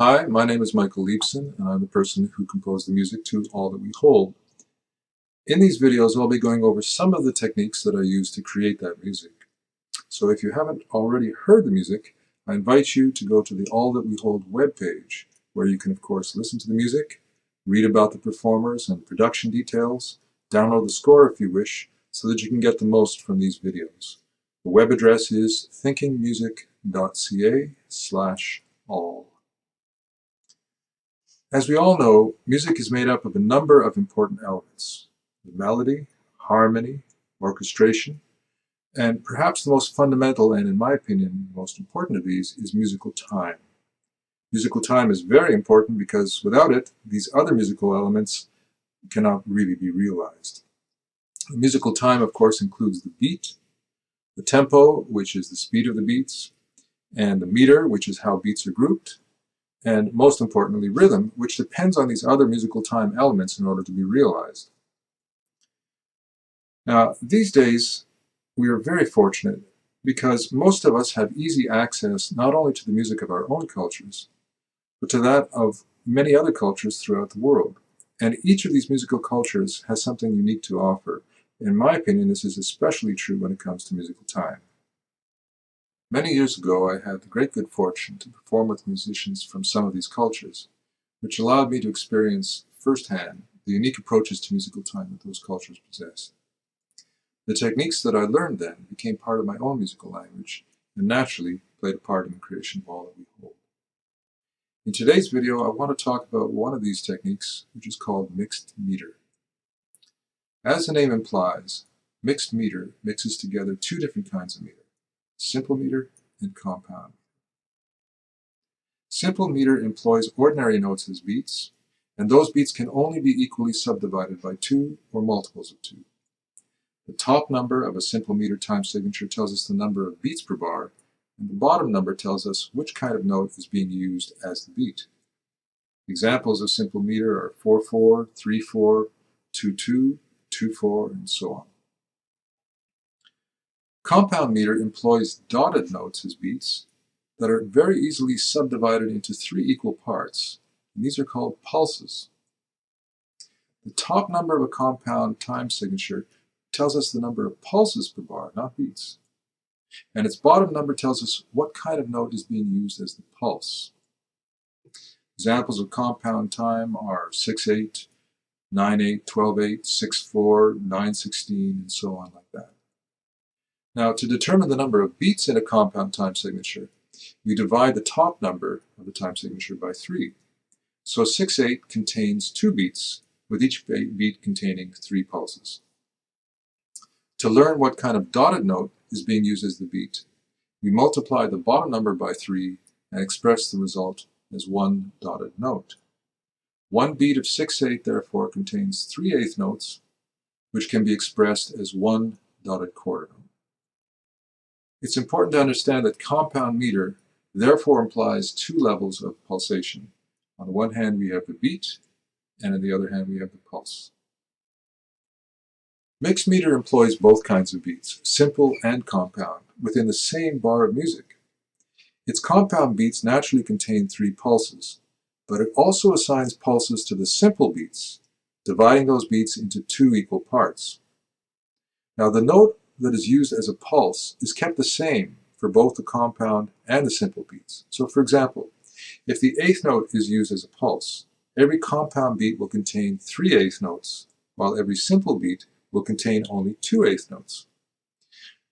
Hi, my name is Michael Leibson, and I'm the person who composed the music to All That We Hold. In these videos, I'll be going over some of the techniques that I use to create that music. So if you haven't already heard the music, I invite you to go to the All That We Hold webpage, where you can, of course, listen to the music, read about the performers and production details, download the score if you wish, so that you can get the most from these videos. The web address is thinkingmusic.ca/all. As we all know, music is made up of a number of important elements: the melody, harmony, orchestration, and perhaps the most fundamental and, in my opinion, most important of these is musical time. Musical time is very important because without it, these other musical elements cannot really be realized. The musical time, of course, includes the beat, the tempo, which is the speed of the beats, and the meter, which is how beats are grouped, and most importantly, rhythm, which depends on these other musical time elements in order to be realized. Now, these days, we are very fortunate because most of us have easy access not only to the music of our own cultures, but to that of many other cultures throughout the world. And each of these musical cultures has something unique to offer. In my opinion, this is especially true when it comes to musical time. Many years ago, I had the great good fortune to perform with musicians from some of these cultures, which allowed me to experience firsthand the unique approaches to musical time that those cultures possess. The techniques that I learned then became part of my own musical language and naturally played a part in the creation of All That We Hold. In today's video, I want to talk about one of these techniques, which is called mixed meter. As the name implies, mixed meter mixes together two different kinds of meter: simple meter and compound. Simple meter employs ordinary notes as beats, and those beats can only be equally subdivided by two or multiples of two. The top number of a simple meter time signature tells us the number of beats per bar, and the bottom number tells us which kind of note is being used as the beat. Examples of simple meter are 4/4, 3/4, 2/2, 2/4, and so on. Compound meter employs dotted notes as beats that are very easily subdivided into three equal parts, and these are called pulses. The top number of a compound time signature tells us the number of pulses per bar, not beats. And its bottom number tells us what kind of note is being used as the pulse. Examples of compound time are 6/8, 9/8, 12/8, 6/4, 9/16, and so on like that. Now, to determine the number of beats in a compound time signature, we divide the top number of the time signature by 3. So 6/8 contains 2 beats, with each beat containing 3 pulses. To learn what kind of dotted note is being used as the beat, we multiply the bottom number by 3 and express the result as 1 dotted note. One beat of 6/8 therefore contains 3/8 notes, which can be expressed as 1 dotted quarter note. It's important to understand that compound meter therefore implies 2 levels of pulsation. On the one hand, we have the beat, and on the other hand, we have the pulse. Mixed meter employs both kinds of beats, simple and compound, within the same bar of music. Its compound beats naturally contain 3 pulses, but it also assigns pulses to the simple beats, dividing those beats into 2 equal parts. Now, the note that is used as a pulse is kept the same for both the compound and the simple beats. So, for example, if the 8th note is used as a pulse, every compound beat will contain 3/8 notes, while every simple beat will contain only 2/8 notes.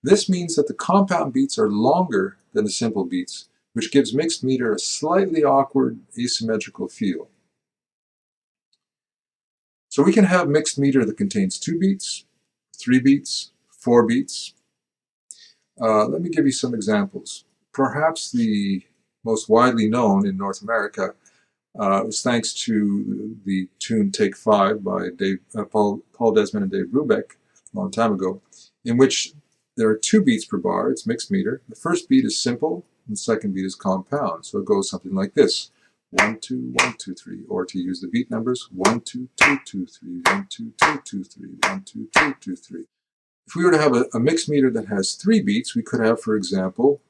This means that the compound beats are longer than the simple beats, which gives mixed meter a slightly awkward, asymmetrical feel. So we can have mixed meter that contains 2 beats, 3 beats, 4 beats. Let me give you some examples. Perhaps the most widely known in North America was thanks to the tune Take 5 by Paul Desmond and Dave Brubeck a long time ago, in which there are 2 beats per bar. It's mixed meter. The first beat is simple, and the second beat is compound. So it goes something like this: 1, 2, 1, 2, 3. Or to use the beat numbers, 1, 2, 2, 2, 3, 1, 2, 2, 2, 3, 1, 2, 2, 2, 3. If we were to have a mixed meter that has 3 beats, we could have, for example,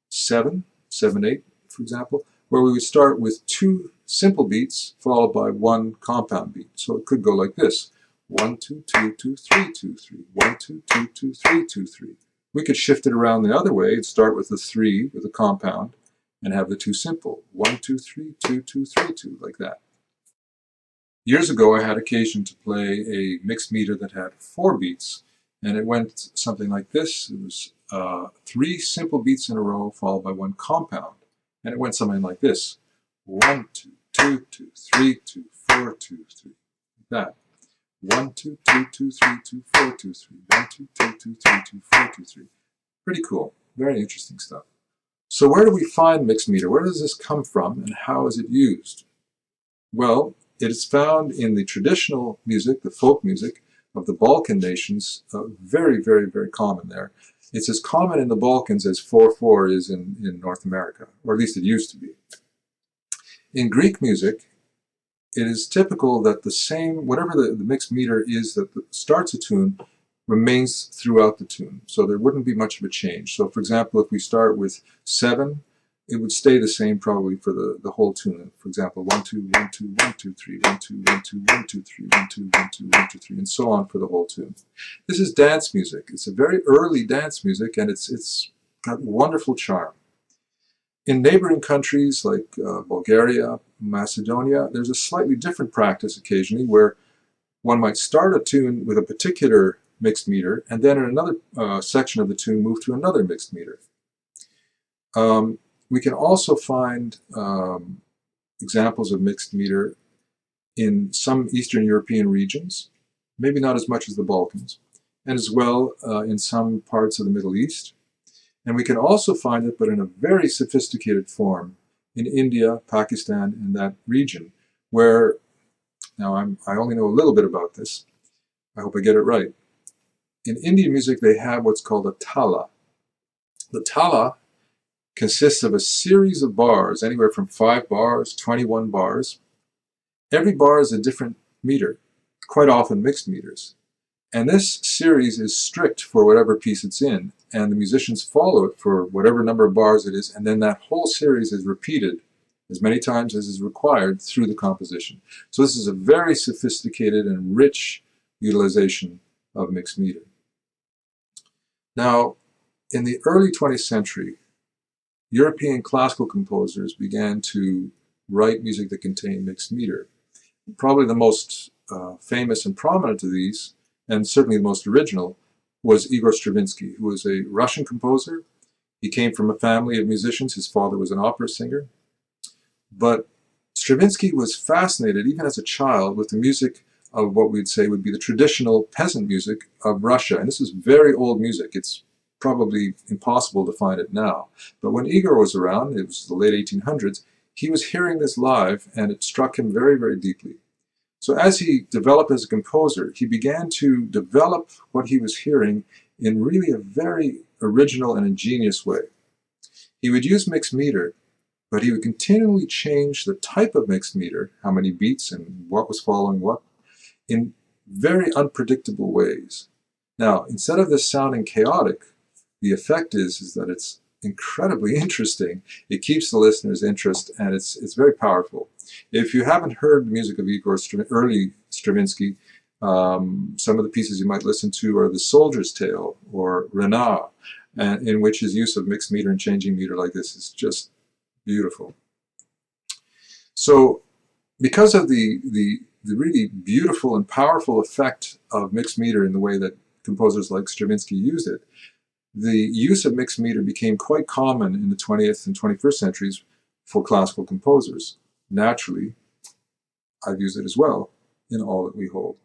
7, 7/8, for example, where we would start with 2 simple beats followed by 1 compound beat. So it could go like this: 1, 2, 2, 2, 3, 2, 3, 1, 2, 2, 2, 3, 2, 3. We could shift it around the other way and start with the 3 with a compound and have the 2 simple: 1, 2, 3, 2, 2, 3, 2, like that. Years ago, I had occasion to play a mixed meter that had 4 beats, and it went something like this. It was 3 simple beats in a row followed by 1 compound, and it went something like this: 1, 2, 2, 2, 3, 2, 4, 2, 3, like that. 1, 2, 2, 2, 3, 2, 4, 2, 3, 1, 2, 2, 2, 3, 2, 4, 2, 3. Pretty cool. Very interesting stuff. So where do we find mixed meter? Where does this come from, and how is it used? Well, it is found in the traditional music, the folk music of the Balkan nations. Very, very, very common there. It's as common in the Balkans as 4/4 is in North America, or at least it used to be. In Greek music, it is typical that the same, whatever the mixed meter is that starts a tune, remains throughout the tune. So there wouldn't be much of a change. So for example, if we start with 7, it would stay the same probably for the whole tune. For example, 1, 2, 1, 2, 1, 2, 3, 1, 2, 1, 2, 1, 2, 3, 1, 2, 1, 2, 1, 2, 3, and so on for the whole tune. This is dance music. It's a very early dance music, and it's got wonderful charm. In neighboring countries like Bulgaria, Macedonia, there's a slightly different practice occasionally where one might start a tune with a particular mixed meter, and then in another section of the tune move to another mixed meter. We can also find examples of mixed meter in some Eastern European regions, maybe not as much as the Balkans, and as well in some parts of the Middle East. And we can also find it, but in a very sophisticated form, in India, Pakistan, and that region, where, now I only know a little bit about this, I hope I get it right. In Indian music, they have what's called a tala. The tala consists of a series of bars, anywhere from 5 bars, 21 bars. Every bar is a different meter, quite often mixed meters. And this series is strict for whatever piece it's in, and the musicians follow it for whatever number of bars it is, and then that whole series is repeated as many times as is required through the composition. So this is a very sophisticated and rich utilization of mixed meter. Now, in the early 20th century, European classical composers began to write music that contained mixed meter. Probably the most famous and prominent of these, and certainly the most original, was Igor Stravinsky, who was a Russian composer. He came from a family of musicians. His father was an opera singer. But Stravinsky was fascinated, even as a child, with the music of what we'd say would be the traditional peasant music of Russia. And this is very old music. It's probably impossible to find it now. But when Igor was around, it was the late 1800s, he was hearing this live, and it struck him very, very deeply. So as he developed as a composer, he began to develop what he was hearing in really a very original and ingenious way. He would use mixed meter, but he would continually change the type of mixed meter, how many beats and what was following what, in very unpredictable ways. Now, instead of this sounding chaotic, the effect is that it's incredibly interesting. It keeps the listener's interest, and it's very powerful. If you haven't heard the music of Igor early Stravinsky, some of the pieces you might listen to are The Soldier's Tale or Renard, in which his use of mixed meter and changing meter like this is just beautiful. So because of the really beautiful and powerful effect of mixed meter in the way that composers like Stravinsky used it, the use of mixed meter became quite common in the 20th and 21st centuries for classical composers. Naturally, I've used it as well in All That We Hold.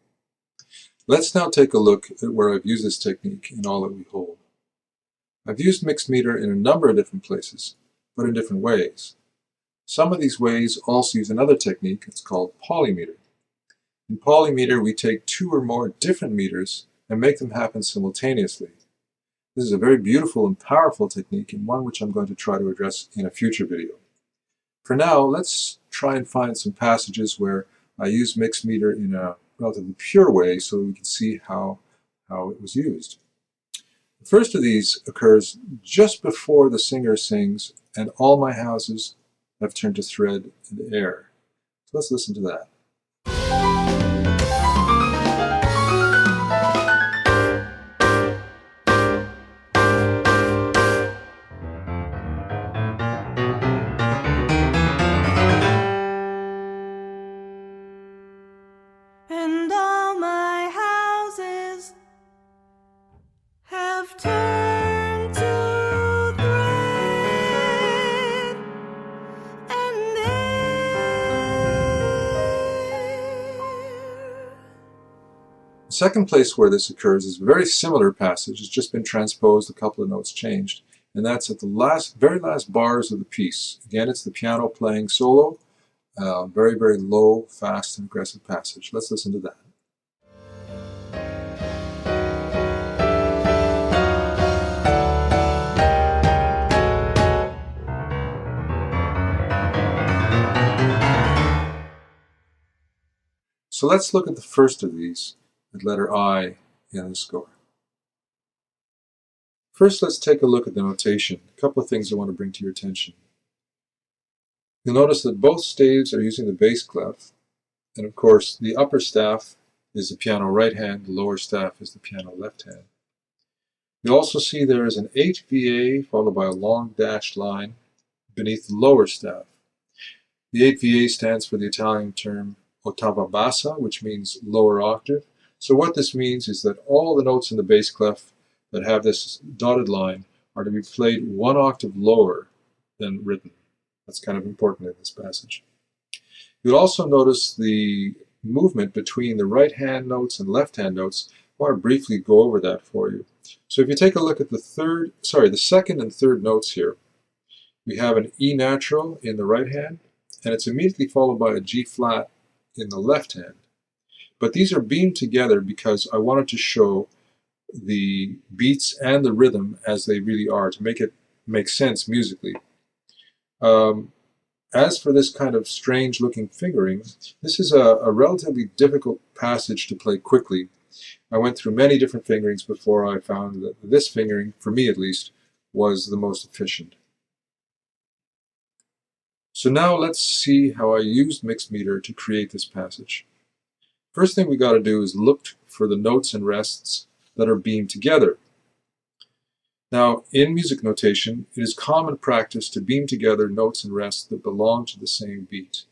Let's now take a look at where I've used this technique in All That We Hold. I've used mixed meter in a number of different places, but in different ways. Some of these ways also use another technique. It's called polymeter. In polymeter, we take 2 or more different meters and make them happen simultaneously. This is a very beautiful and powerful technique, and one which I'm going to try to address in a future video. For now, let's try and find some passages where I use mixed meter in a relatively pure way so we can see how it was used. The first of these occurs just before the singer sings, "And all my houses F turned to thread and air. So let's listen to that. And all my houses have turned to thread and air. The second place where this occurs is a very similar passage. It's just been transposed, a couple of notes changed, and that's at the very last bars of the piece. Again, it's the piano playing solo, very, very low, fast, and aggressive passage. Let's listen to that. So let's look at the first of these, the letter I in the score. First, let's take a look at the notation. A couple of things I want to bring to your attention. You'll notice that both staves are using the bass clef, and of course the upper staff is the piano right hand, the lower staff is the piano left hand. You'll also see there is an HVA followed by a long dashed line beneath the lower staff. The HVA stands for the Italian term ottava bassa, which means lower octave. So what this means is that all the notes in the bass clef that have this dotted line are to be played one octave lower than written. That's kind of important in this passage. You'll also notice the movement between the right hand notes and left hand notes. I want to briefly go over that for you. So if you take a look at the second and third notes here, we have an E natural in the right hand, and it's immediately followed by a G flat in the left hand. But these are beamed together because I wanted to show the beats and the rhythm as they really are, to make it make sense musically. As for this kind of strange looking fingering, this is a relatively difficult passage to play quickly. I went through many different fingerings before I found that this fingering, for me at least, was the most efficient. So now let's see how I used mixed meter to create this passage. First thing we got to do is look for the notes and rests that are beamed together. Now, in music notation, it is common practice to beam together notes and rests that belong to the same beat.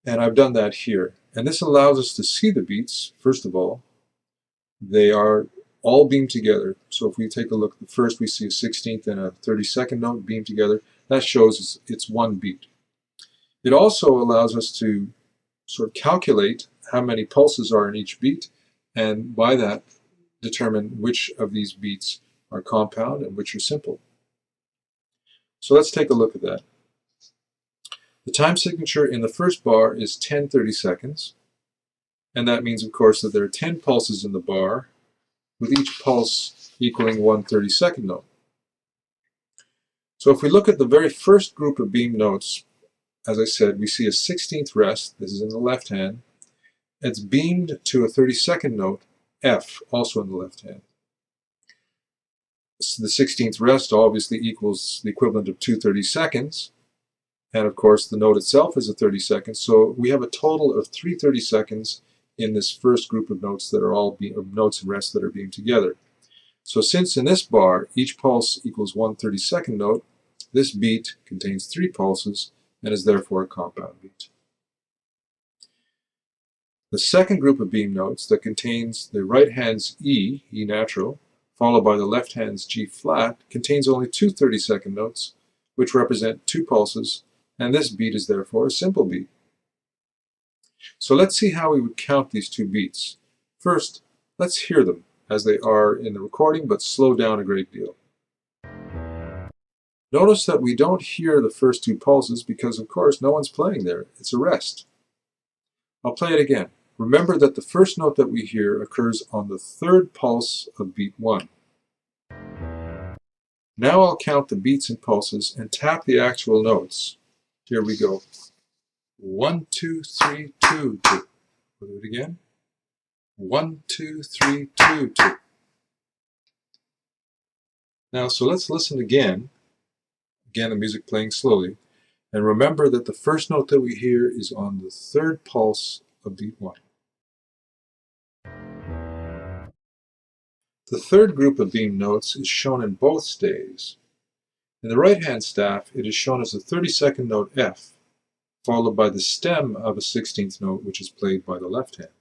And I've done that here. And this allows us to see the beats, first of all. They are all beamed together. So if we take a look, first we see a 16th and a 32nd note beamed together. That shows it's one beat. It also allows us to sort of calculate how many pulses are in each beat, and by that determine which of these beats are compound and which are simple. So let's take a look at that. The time signature in the first bar is 10 30-seconds, and that means, of course, that there are 10 pulses in the bar, with each pulse equaling one 32nd note. So if we look at the very first group of beamed notes, as I said, we see a 16th rest. This is in the left hand. It's beamed to a 32nd note, F, also in the left hand. So the 16th rest obviously equals the equivalent of 2 30-seconds. And of course, the note itself is a 30-second. So we have a total of 3 30-seconds in this first group of notes that are all notes and rests that are beamed together. So since in this bar, each pulse equals one 32nd note, this beat contains 3 pulses and is therefore a compound beat. The second group of beamed notes that contains the right hand's E, E natural, followed by the left hand's G flat, contains only 2 30-second notes, which represent 2 pulses, and this beat is therefore a simple beat. So let's see how we would count these 2 beats. First, let's hear them as they are in the recording, but slow down a great deal. Notice that we don't hear the first 2 pulses because, of course, no one's playing there. It's a rest. I'll play it again. Remember that the first note that we hear occurs on the 3rd pulse of beat 1. Now I'll count the beats and pulses and tap the actual notes. Here we go. 1, 2, 3, 2, 2. We'll do it again. 1, 2, 3, 2, 2. Now, so let's listen again. Again, the music playing slowly. And remember that the first note that we hear is on the third pulse of beat 1. The third group of beam notes is shown in both staves. In the right-hand staff, it is shown as the 32nd note F, followed by the stem of a 16th note, which is played by the left hand.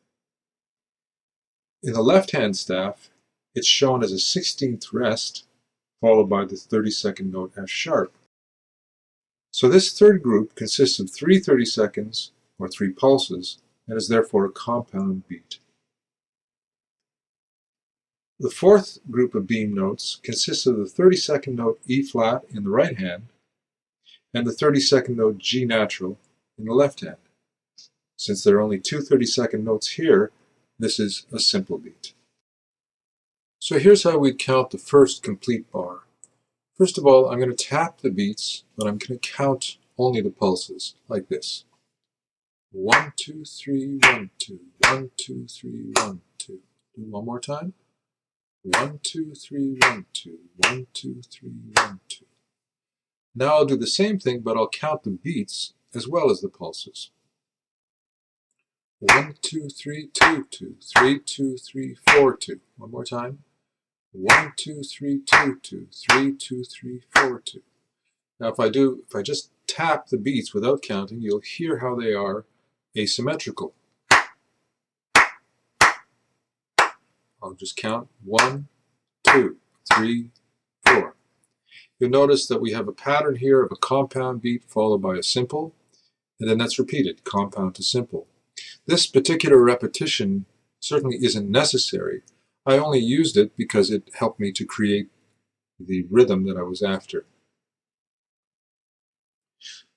In the left-hand staff, it's shown as a 16th rest, followed by the 32nd note F sharp. So this third group consists of 3 32nds, or 3 pulses, and is therefore a compound beat. The fourth group of beam notes consists of the 32nd note E flat in the right hand and the 32nd note G natural in the left hand. Since there are only 2 32nd notes here, this is a simple beat. So here's how we'd count the first complete bar. First of all, I'm going to tap the beats, but I'm going to count only the pulses, like this. 1, 2, 3, 1, 2, 1, 2, 3, 1, 2. Do one more time. 1, 2, 3, 1, 2, 1, 2, 3, 1, 2. Now I'll do the same thing, but I'll count the beats as well as the pulses. 1, 2, 3, 2, 2, 3, 2, 3, 4, 2. One more time. 1, 2, 3, 2, 2, 3, 2, 3, 4, 2. Now if I just tap the beats without counting, you'll hear how they are asymmetrical. I'll just count 1, 2, 3, 4. You'll notice that we have a pattern here of a compound beat followed by a simple, and then that's repeated, compound to simple. This particular repetition certainly isn't necessary. I only used it because it helped me to create the rhythm that I was after.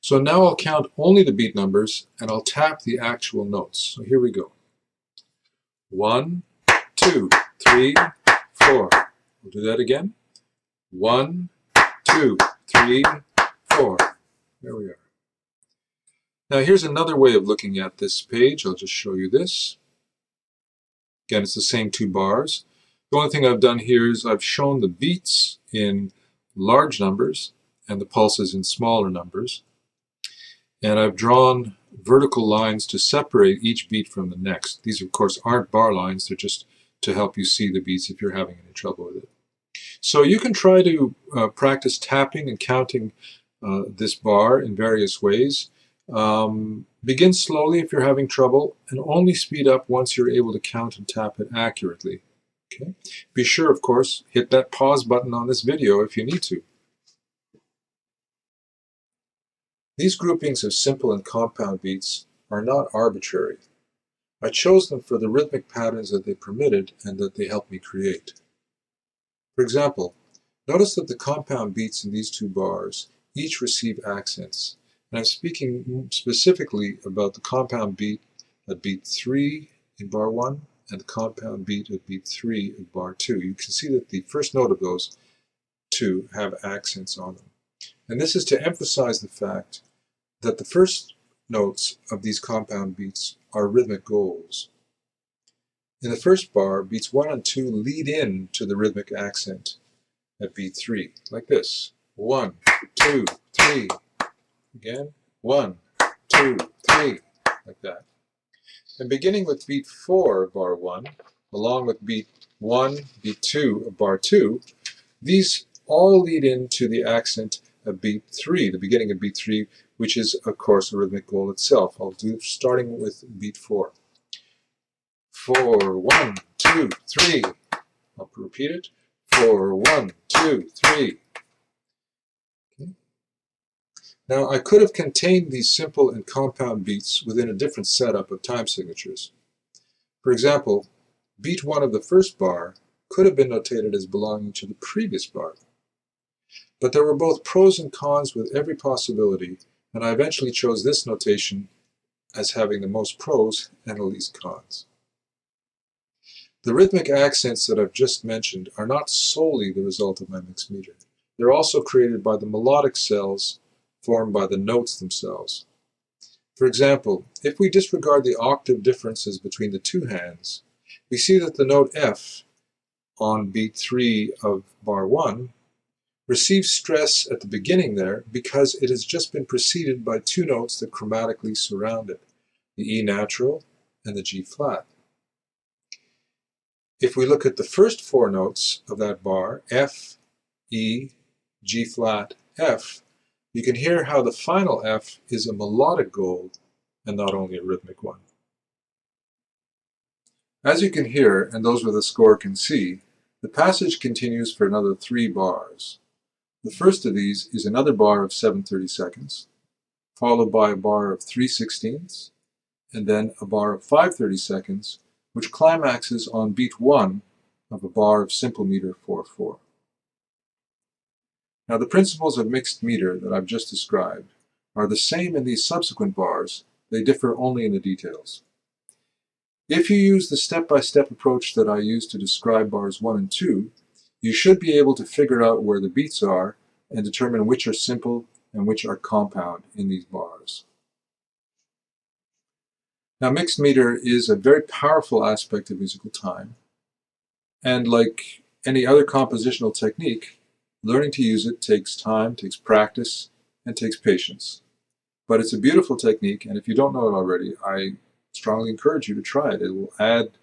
So now I'll count only the beat numbers and I'll tap the actual notes. So here we go. 1, 2, 3, 4. We'll do that again. 1, 2, 3, 4. There we are. Now here's another way of looking at this page. I'll just show you this. Again, it's the same 2 bars. The only thing I've done here is I've shown the beats in large numbers and the pulses in smaller numbers. And I've drawn vertical lines to separate each beat from the next. These, of course, aren't bar lines. They're just to help you see the beats if you're having any trouble with it. So you can try to practice tapping and counting this bar in various ways. Begin slowly if you're having trouble, and only speed up once you're able to count and tap it accurately. Okay? Be sure, of course, hit that pause button on this video if you need to. These groupings of simple and compound beats are not arbitrary. I chose them for the rhythmic patterns that they permitted and that they helped me create. For example, notice that the compound beats in these 2 bars each receive accents. And I'm speaking specifically about the compound beat at beat 3 in bar 1 and the compound beat at beat 3 in bar 2. You can see that the first note of those 2 have accents on them. And this is to emphasize the fact that the first notes of these compound beats are rhythmic goals. In the first bar, beats 1 and 2 lead in to the rhythmic accent at beat 3, like this. 1, 2, 3. Again, 1, 2, 3, like that. And beginning with beat 4 of bar 1, along with beat 1, beat 2 of bar 2, these all lead into the accent of beat 3, the beginning of beat 3, which is, of course, a rhythmic goal itself. I'll do starting with beat 4. 4, 1, 2, 3. I'll repeat it. 4, 1, 2, 3. Okay. Now, I could have contained these simple and compound beats within a different setup of time signatures. For example, beat 1 of the first bar could have been notated as belonging to the previous bar. But there were both pros and cons with every possibility, and I eventually chose this notation as having the most pros and the least cons. The rhythmic accents that I've just mentioned are not solely the result of my mixed meter. They're also created by the melodic cells formed by the notes themselves. For example, if we disregard the octave differences between the 2 hands, we see that the note F on beat 3 of bar 1 receives stress at the beginning there because it has just been preceded by two notes that chromatically surround it, the E natural and the G flat. If we look at the first four notes of that bar, F, E, G flat, F, you can hear how the final F is a melodic gold and not only a rhythmic one. As you can hear, and those with a score can see, the passage continues for another 3 bars. The first of these is another bar of 7/32, followed by a bar of 3/16, and then a bar of 5/32, which climaxes on beat 1 of a bar of simple meter 4/4. Now the principles of mixed meter that I've just described are the same in these subsequent bars, they differ only in the details. If you use the step-by-step approach that I used to describe bars 1 and 2, you should be able to figure out where the beats are and determine which are simple and which are compound in these bars. Now mixed meter is a very powerful aspect of musical time, and like any other compositional technique, learning to use it takes time, takes practice, and takes patience. But it's a beautiful technique, and if you don't know it already, I strongly encourage you to try it. It will add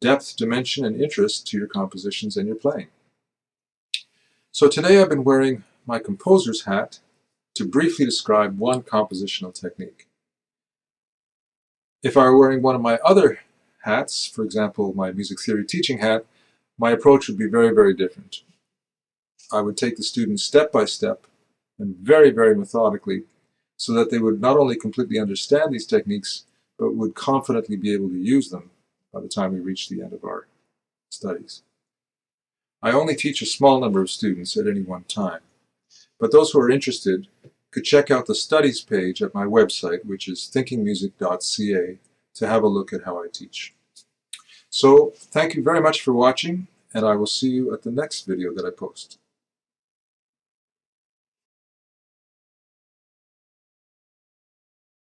depth, dimension, and interest to your compositions and your playing. So today I've been wearing my composer's hat to briefly describe one compositional technique. If I were wearing one of my other hats, for example, my music theory teaching hat, my approach would be very, very different. I would take the students step by step and very, very methodically so that they would not only completely understand these techniques, but would confidently be able to use them by the time we reach the end of our studies. I only teach a small number of students at any one time, but those who are interested could check out the studies page at my website, which is thinkingmusic.ca, to have a look at how I teach. So, thank you very much for watching, and I will see you at the next video that I post.